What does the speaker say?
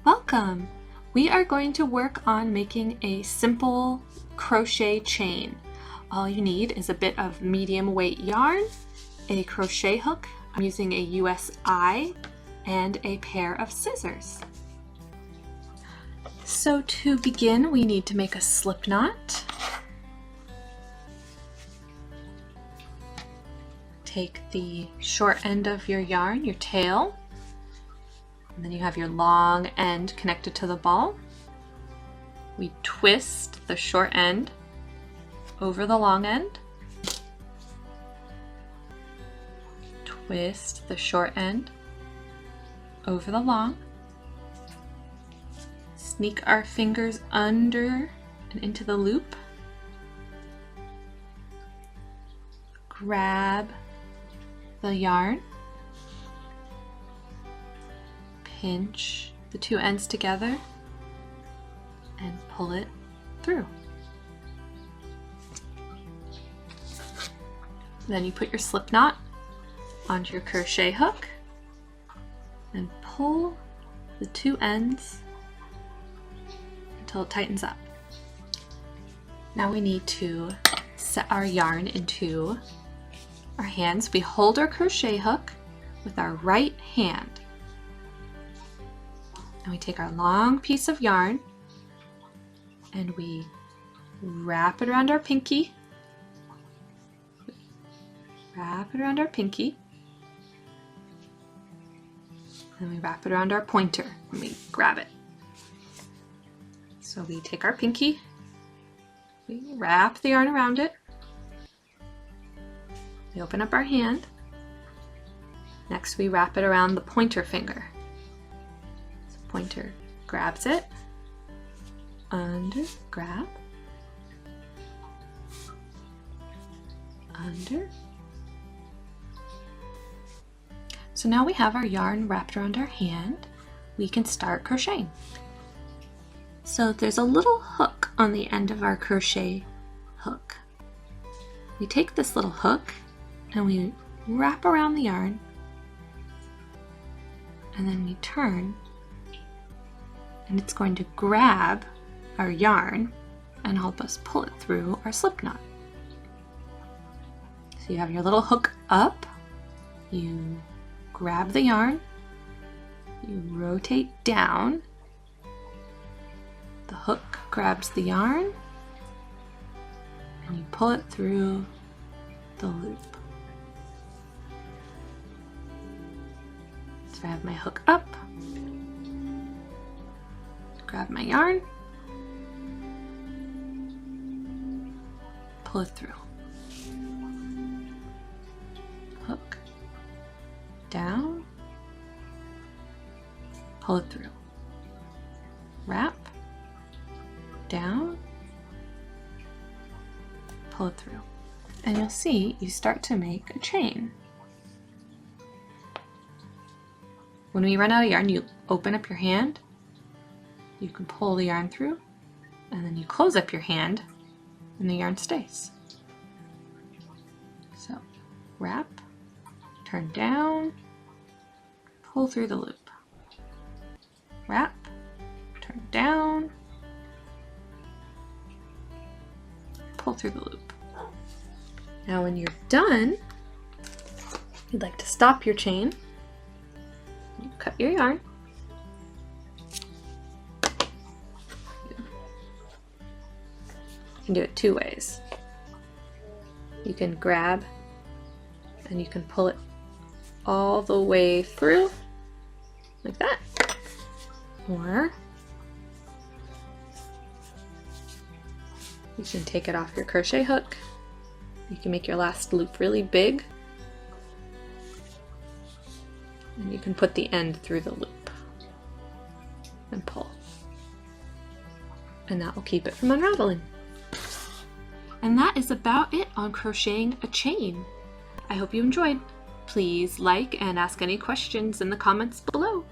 Welcome! We are going to work on making a simple crochet chain. All you need is a bit of medium weight yarn, a crochet hook, I'm using a USI, and a pair of scissors. So to begin, we need to make a slip knot. Take the short end of your yarn, your tail, and then you have your long end connected to the ball. We twist the short end over the long end. Twist the short end over the long. Sneak our fingers under and into the loop. Grab the yarn. Pinch the two ends together and pull it through. Then you put your slip knot onto your crochet hook and pull the two ends until it tightens up. Now we need to set our yarn into our hands. We hold our crochet hook with our right hand. And we take our long piece of yarn and we wrap it around our pinky. Wrap it around our pinky. And we wrap it around our pointer and we grab it. So we take our pinky, we wrap the yarn around it, we open up our hand. Next we wrap it around the pointer finger. So pointer grabs it, under, grab, under. So now we have our yarn wrapped around our hand, we can start crocheting. So there's a little hook on the end of our crochet hook. We take this little hook and we wrap around the yarn and then we turn and it's going to grab our yarn and help us pull it through our slip knot. So you have your little hook up, you grab the yarn, you rotate down, the hook grabs the yarn, and you pull it through the loop. So I have my hook up, grab my yarn, pull it through. Hook, down, pull it through. Wrap, down, pull it through. And you'll see you start to make a chain. When we run out of yarn, you open up your hand, you can pull the yarn through, and then you close up your hand and the yarn stays. So wrap, turn down, pull through the loop. Wrap, turn down, pull through the loop. Now when you're done, you'd like to stop your chain. You cut your yarn. You can do it two ways. You can grab and you can pull it all the way through like that. Or you can take it off your crochet hook. You can make your last loop really big. And you can put the end through the loop and pull. And that will keep it from unraveling. And that is about it on crocheting a chain. I hope you enjoyed. Please like and ask any questions in the comments below.